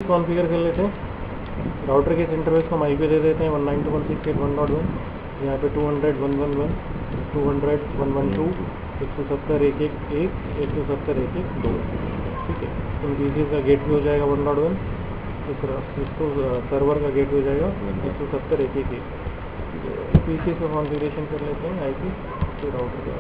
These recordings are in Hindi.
कॉन्फ़िगर कर लेते हैं। राउटर के इंटरफेस को हम आईपी दे देते हैं 192.168.1.1। यहाँ पे 200.111, 200.112, 170.1.1.1, 170.1.1.2। ठीक है, इन पीसीज का गेटवे हो जाएगा 1.1, इसको सर्वर का गेटवे हो जाएगा 170.1.1.1। ठीक है, पीसी का कॉन्फ़िगरेशन कर लेते हैं आईपी फिर राउटर का।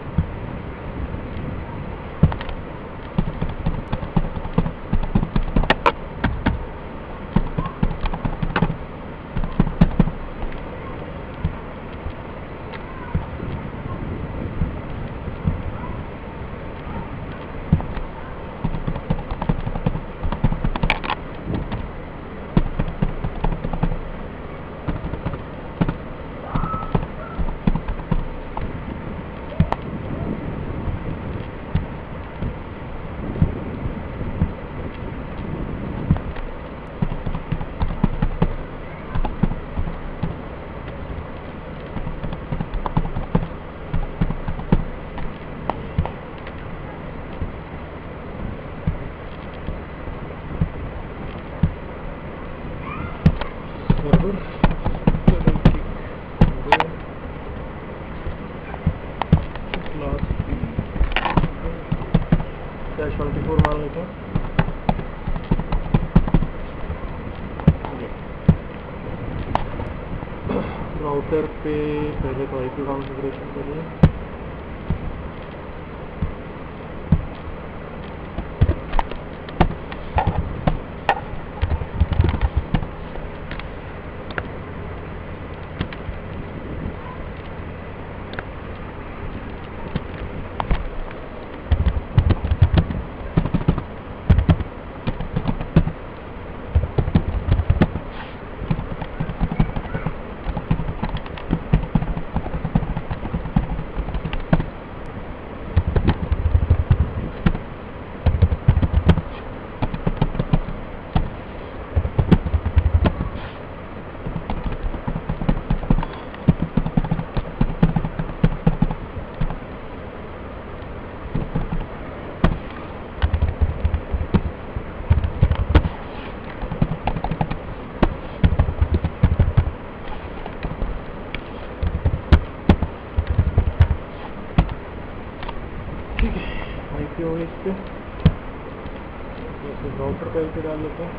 /24 मान लेते हैं। राउटर पे पहले तो आईपी कॉन्फ़िगरेशन करिए। आईपी हो इस पे राउटर का आईपी डाल लेते हैं।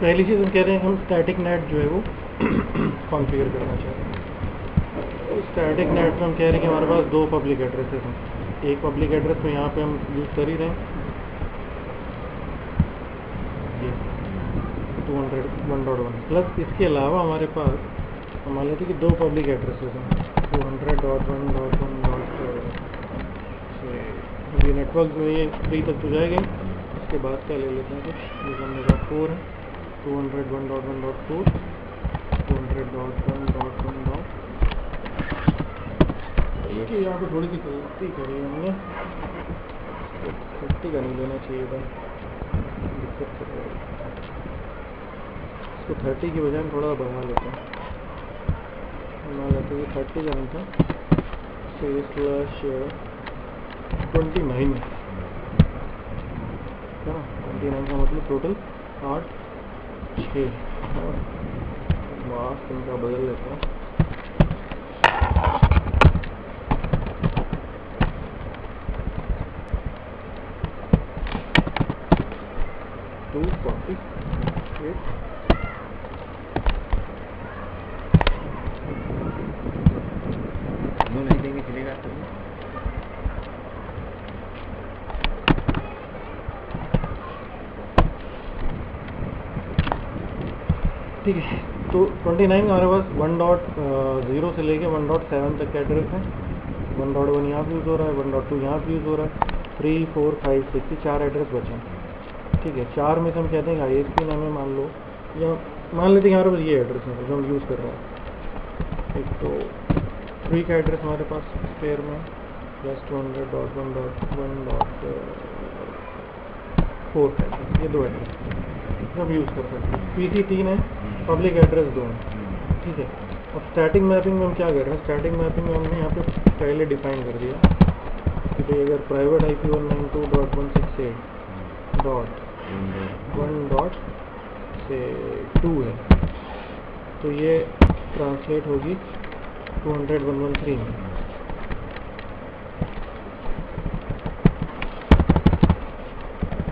पहली चीज़ हम कह रहे हैं कि हम स्टैटिक नेट जो है वो कॉन्फ़िगर करना चाहते हैं। तो स्टैटिक नेट में हम कह रहे हैं कि हमारे पास दो पब्लिक एड्रेसेस हैं। एक पब्लिक एड्रेस तो यहाँ पे हम यूज़ कर ही रहे हैं, ये 201.1 प्लस इसके अलावा हमारे पास मान लेते हैं कि दो पब्लिक एड्रेसेस हैं 200.1.1. ये नेटवर्क जो ये 3 तक तो जाएगा। इसके बाद क्या ले लेते हैं कुछ, जैसे हमने कहा 4 है 201.1.4, 200.1.1. ये यहाँ पर थोड़ी सी गलती करी हमने, 30 का नहीं लेना चाहिए था, दिक्कत कर रहा है। इसको 30 की बजाय थोड़ा बढ़ा लेते हैं, मान लेते हैं 30 का नहीं था, /29 है ना। 29 का मतलब टोटल 8 6 मास्क इनका बदल लेते हैं। नहीं देंगे ठीक है। तो 29 हमारे पास 1.0 से लेके 1.7 तक का एड्रेस है। 1.1 यहाँ पे यूज़ हो रहा है, 1.2 यहाँ पे यूज़ हो रहा है, 3, 4, 5, 6 ये 4 एड्रेस बचे हैं। ठीक है, 4 में से हम कहते हैं कि ISP नाम है, मान लो, या मान लेते हैं हमारे पास ये एड्रेस है जो हम यूज़ कर रहे हैं। एक तो 3 का एड्रेस हमारे पास स्पेयर में +200.1.1.4 का एड्रेस, ये 2 एड्रेस हम यूज़ कर सकते हैं। PC 3 है, पब्लिक एड्रेस 2 है। ठीक है, अब स्टैटिक मैपिंग में हम क्या कर रहे हैं? स्टैटिक मैपिंग में हमने यहाँ पे पहले डिफाइन कर दिया कि भाई अगर प्राइवेट IP 192.168.1.2 है तो ये ट्रांसलेट होगी 200.113 में।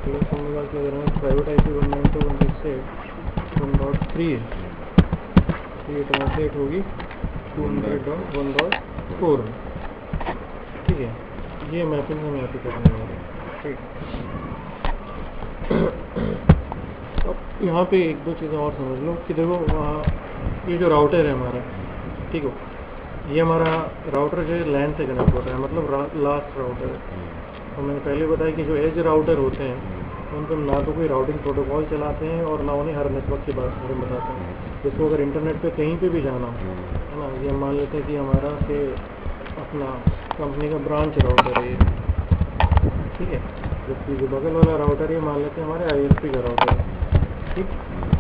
प्लस हमने बात अगर हमें प्राइवेट IP 192.168.1.3 है तो ये ट्रांसलेट होगी 200.1.4 में। ठीक है, ये मैपिंग हम यहाँ पे करने वाले हैं। ठीक, अब यहाँ पे एक दो चीज़ें और समझ लो कि देखो ये जो राउटर है हमारा, ठीक हो, ये हमारा राउटर जो है लैन से कनेक्ट होता है, मतलब लास्ट राउटर है। तो मैंने पहले बताया कि जो एज राउटर होते हैं उनको ना तो कोई राउटिंग प्रोटोकॉल चलाते हैं और ना उन्हें हर नेटवर्क के बारे में बताते हैं। जिसको अगर इंटरनेट पे कहीं पे भी जाना हो, है ना, ये मान लेते हैं कि हमारा से अपना कंपनी का ब्रांच राउटर है ये, ठीक है, जबकि जो बगल वाला राउटर ये मान लेते हैं हमारे ISP का राउटर है। ठीक,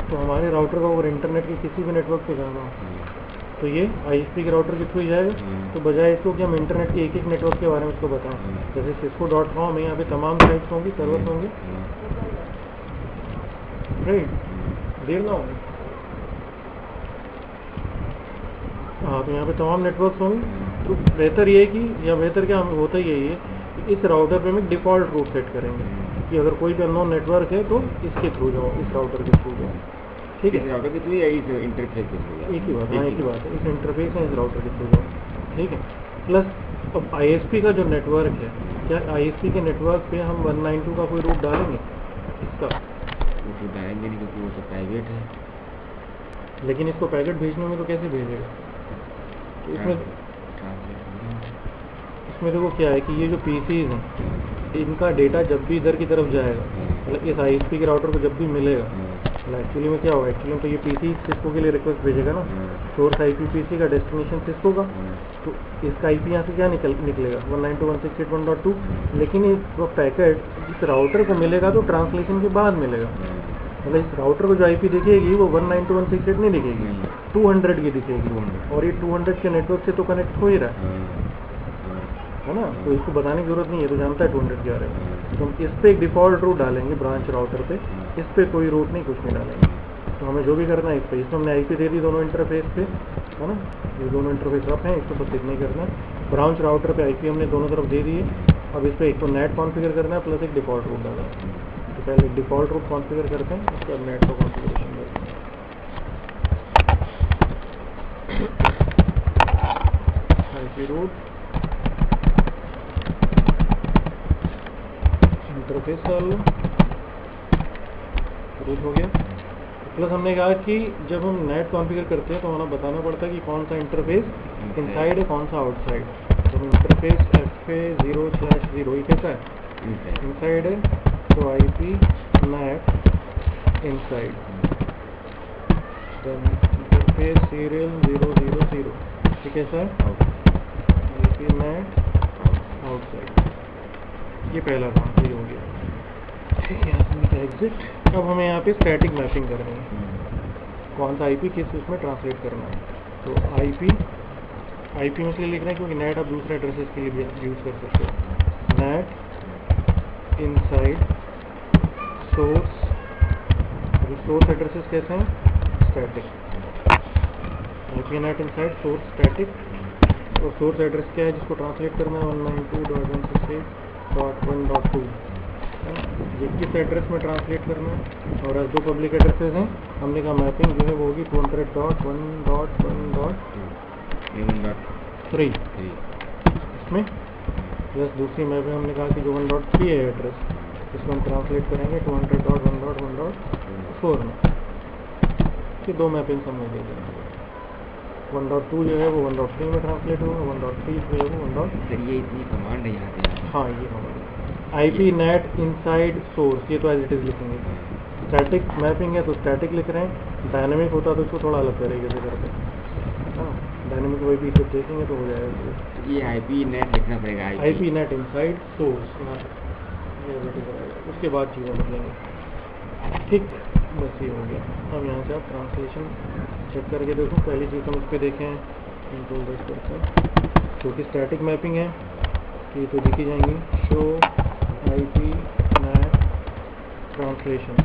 तो हमारे राउटर को अगर इंटरनेट के किसी भी नेटवर्क पे जाना हो तो ये ISP के राउटर के थ्रू ही जाएगा। तो बजाय इसको कि हम इंटरनेट के एक नेटवर्क के बारे में उसको बताएं, जैसे cisco.com है, यहाँ पे तमाम साइट्स होंगी, सर्वर्स होंगे, राइट, देर ना होगी, हाँ, तो यहाँ पे तमाम नेटवर्क्स होंगे। तो बेहतर ये है कि, या बेहतर क्या होता ही यही है कि इस राउटर पे हम डिफ़ॉल्ट रूट सेट करेंगे कि अगर कोई भी अननोन नेटवर्क है तो इसके थ्रू जाओ, इस राउटर के थ्रू जाओ। ठीक है, राउटर के थ्रू या इस इंटरफेस के थ्रू? एक ही बात, हाँ, एक ही बात है, इस इंटरफेस है, इस राउटर के थ्रू जाओ। ठीक है, प्लस अब ISP का जो नेटवर्क है, क्या ISP के नेटवर्क पे हम 192 का कोई रूट डालेंगे? इसका वो तो डालेंगे नहीं क्योंकि वो तो प्राइवेट है। लेकिन इसको पैकेट भेजने में तो कैसे भेजेगा? तो इसमें देखो क्या है कि ये जो PCs हैं इनका डेटा जब भी इधर की तरफ जाएगा, मतलब इस ISP के राउटर को जब भी मिलेगा, एक्चुअली में क्या होगा, एक्चुअली में तो ये PC सिस्को के लिए रिक्वेस्ट भेजेगा ना, सोर्स IP PC का, डेस्टिनेशन सिस्को का, तो इसका IP यहाँ से क्या निकलेगा 192.168.1.2, लेकिन वो पैकेट इस राउटर को मिलेगा तो ट्रांसलेशन के बाद मिलेगा। मतलब इस राउटर को जो IP दिखेगी वो 192.168 नहीं दिखेगी, 200 की दिखेगी, और ये 200 के नेटवर्क से तो कनेक्ट हो ही रहा है ना, तो इसको बताने की जरूरत नहीं है, तो जानता है 200 क्या है। तो हम इस पर एक डिफ़ॉल्ट रूट डालेंगे ब्रांच राउटर पे, इस पर कोई रूट नहीं, कुछ नहीं डालेंगे। तो हमें जो भी करना है इस पर, इसमें हमने IP दे दी दोनों इंटरफेस पे, है ना, ये दोनों इंटरफेस अप हैं, इसको बस इतना ही करना है। ब्रांच राउटर पे IP हमने दोनों तरफ दे दिए। अब इस पर एक तो नेट कॉन्फ़िगर करना है प्लस एक डिफ़ॉल्ट रूट डालना है। तो पहले एक डिफ़ॉल्ट रूट कॉन्फ़िगर करते हैं, उसके बाद नेट का कॉन्फ़िगरेशन करते हैं। IP रूट इंटरफेस डाल लो, रूट हो गया। प्लस हमने कहा कि जब हम नेट कॉन्फ़िगर करते हैं तो हमें बताना पड़ता है कि कौन सा इंटरफेस इनसाइड है, कौन सा आउटसाइड। तो इंटरफेस FA0/0 ये कैसा है, इनसाइड है, तो IP net inside, then interface serial 000 ये कैसा है, IP नेट आउटसाइड। ये पहला काम ये हो गया। ठीक है, यहाँ एग्जिट। अब हमें यहाँ पे स्टैटिक मैपिंग करनी है, कौन सा IP किस उसमें ट्रांसलेट करना है। तो IP में इसलिए लिख रहे हैं क्योंकि नेट आप दूसरे एड्रेसेस के लिए भी यूज़ कर सकते हो। नेट इनसाइड सोर्स एड्रेसेस कैसे हैं, static. IP net inside source static, और सोर्स एड्रेस क्या है जिसको ट्रांसलेट करना है 192.168.1.2, ये किस एड्रेस में ट्रांसलेट करना है। और आज दो पब्लिक एड्रेसेस हैं, हमने कहा मैपिंग जो है वो होगी 200.1.1.3 इसमें, प्लस दूसरी मैपिंग हमने कहा कि जो 1.3 है एड्रेस, इसको हम ट्रांसलेट करेंगे 200.1.1.4 में। ठीक इसके दो मैपिंग्स हमने दे देंगे। 1.2 जो है वो 1.3 में ट्रांसलेट होगा, 1.3 जो है वो 1. सर ये इतनी कमांड है यहाँ पे। हाँ ये हमारा IP नेट इनसाइड सोर्स, ये तो एज इट इज़ लिखेंगे। स्टैटिक मैपिंग है तो स्टैटिक लिख रहे हैं, डायनेमिक होता तो इसको थोड़ा अलग तरीके से करते हैं। हाँ डायनेमिक वही भी देखेंगे तो हो जाएगा। ये IP नेट लिखना पड़ेगा। IP नेट इनसाइड सोर्स, ये एज इट इज़ रहेगा, उसके बाद चीज़ें बदलेंगे। ठीक, बस ये हो गया। अब यहाँ से आप ट्रांसलेशन चेक करके देखो। पहली चीज़ हम उस पर देखें कंट्रोल बेस करते हैं, क्योंकि स्टैटिक मैपिंग है ये तो दिखी जाएंगी। शो IP नेट ट्रांसलेशन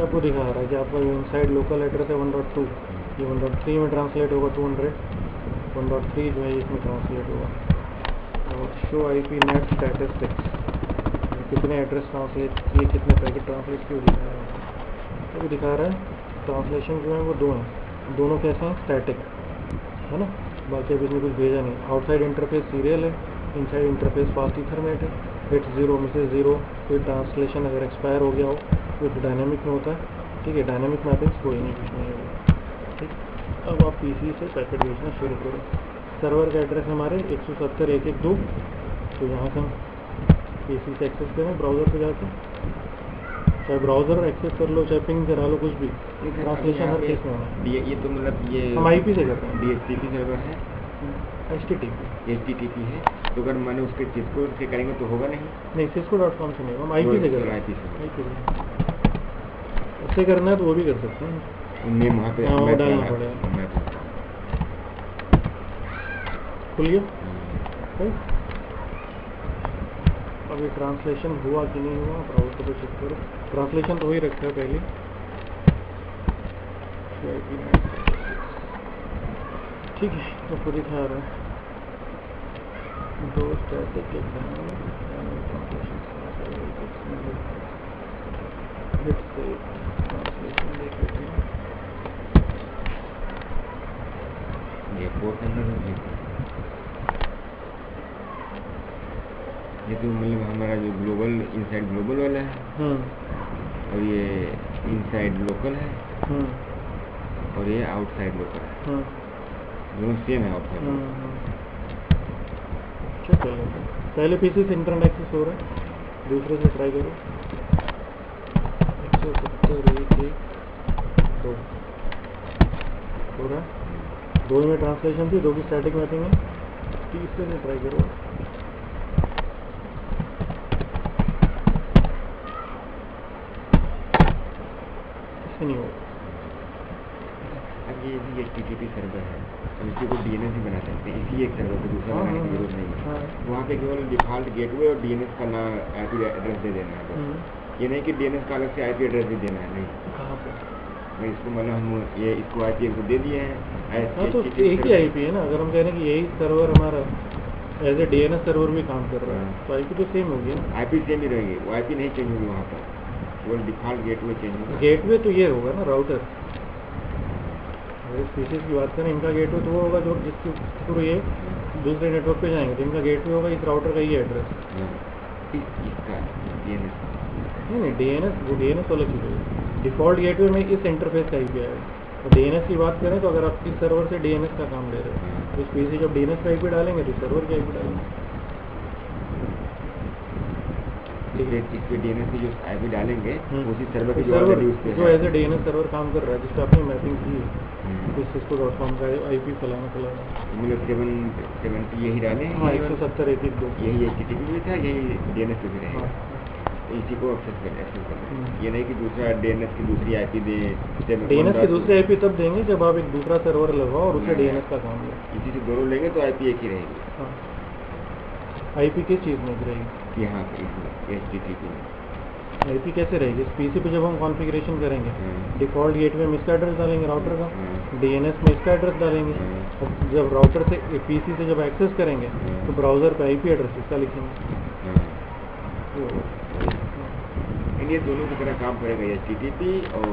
आपको दिखा रहा है कि आपका जो इनसाइड लोकल एड्रेस है 1.2, ये 1.3 में ट्रांसलेट होगा 200, 1.3 जो है इसमें ट्रांसलेट होगा। और शो IP नेट स्टैटिस्टिक्स, कितने एड्रेस ट्रांसलेट किए, कितने पैकेट ट्रांसलेट किए दिखा रहा है। अभी दिखा रहा है ट्रांसलेशन जो है वो दो हैं, दोनों कैसे हैं, स्टैटिक है ना। बाकी अभी इसमें कुछ भेजा नहीं। आउटसाइड इंटरफेस सीरियल है, इनसाइड इंटरफेस फास्ट इथरनेट है, हिट 0 मिसेज 0। फिर ट्रांसलेशन अगर एक्सपायर हो गया हो तो डायनेमिक में होता है। ठीक है, डायनेमिक मैपिंग्स कोई नहीं, कुछ नहीं होगा। ठीक, अब आप PC से पैकेट भेजना शुरू करो। सर्वर का एड्रेस हमारे 170.1.1.2, तो यहाँ से हम PC से एक्सेस करें ब्राउज़र पे जाके, चाहे ब्राउज़र एक्सेस कर लो चाहे पिंग करा लो, कुछ भी। ट्रांसलेशन हर केस में होना है। ये तो मतलब ये हम IP से करते हैं। DHCP सर्वर है, HTTP है। तो अगर मैंने उसके सिस्को से करेंगे तो होगा नहीं cisco.com से नहीं, हम IP से कर रहे हैं। IP से उससे करना है तो वो भी कर सकते हैं। नेम वहाँ पे वो डालना पड़ेगा। खुलिए अभी ट्रांसलेशन हुआ कि नहीं हुआ, ब्राउज़र पे चेक करो। ट्रांसलेशन तो हो ही रखा है पहले। ठीक है, तो खुद ही था रहा है दो स्टैटिक ट्रांसलेशन देख लेते हैं। ये पोर्ट नंबर ये तो मतलब हमारा जो ग्लोबल इनसाइड ग्लोबल वाला है, और ये इनसाइड लोकल है, और ये आउटसाइड लोकल है। दोनों सेम है आउटसाइड। चेक कर लेते हैं। पहले PC से इंटरनेट एक्सेस हो रहा है, दूसरे से ट्राई करो। 170.1.1.2 हो रहा है, दो में ट्रांसलेशन थी, दो की स्टैटिक मैपिंग है। तीसरे से ट्राई करो। इससे नहीं होगा। अब ये भी HTTP सर्वर है, हम इसी को DNS भी बना सकते हैं। इसी एक सर्वर को दूसरा बनाने की जरूरत नहीं है। वहाँ पे केवल डिफॉल्ट गेटवे और DNS का नाम IP एड्रेस दे देना है। ये नहीं कि DNS का अलग से IP एड्रेस भी देना है, नहीं। कहाँ पे? मैं इसको मतलब हम ये इसको IP एक दे दिए हैं। हाँ तो एक ही IP है ना। अगर हम कह रहे हैं कि यही सर्वर हमारा एज ए DNS सर्वर भी काम कर रहा है तो IP तो सेम होगी ना। IP सेम ही रहेगी, वो IP नहीं चेंज होगी वहाँ पर, केवल डिफॉल्ट गेटवे चेंज होगा। गेटवे तो ये होगा ना राउटर। अगर स्पीशीज की बात करें, इनका गेटवे तो वो होगा जो जिसके थ्रू ये दूसरे नेटवर्क पे जाएंगे, तो इनका गेटवे होगा इस राउटर का ही एड्रेस। इसका DNS नहीं DNS, वो DNS वाला चीज़ है। डिफ़ॉल्ट गेटवे में इस इंटरफेस का IP आएगा। तो DNS की बात करें तो अगर आप इस सर्वर से DNS का काम ले रहे हो तो इस PC जब DNS का IP डालेंगे तो सर्वर का IP डालेंगे। इस पे DNS की जो IP डालेंगे उसी सर्वर की सर्वर जो एज ए DNS सर्वर काम कर रहा है, जिस पे आपने मैपिंग की है, cisco.com का IP फलाना मतलब 770 यही डालें। हाँ 170.1.1.2 यही HTTP भी था, यही DNS पे भी रहेगा। इसी को एक्सेस कर ये नहीं कि दूसरा DNS की दूसरी IP दे। DNS की दूसरी IP तब देंगे जब आप एक दूसरा सर्वर लगाओ और उसे DNS का काम लो। इसी से दोनों लेंगे तो IP एक ही रहेगी। हाँ, IP किस चीज़ में रहेगी? यहाँ पे HTTP में IP कैसे रहेगी? इस PC पे जब हम कॉन्फ़िगरेशन करेंगे डिफ़ॉल्ट गेटवे में इसका एड्रेस डालेंगे राउटर का, DNS में इसका एड्रेस डालेंगे, और जब राउटर से PC से जब एक्सेस करेंगे तो ब्राउज़र पे IP एड्रेस इसका लिखेंगे। ये दोनों की तरह काम करेगा HTTP और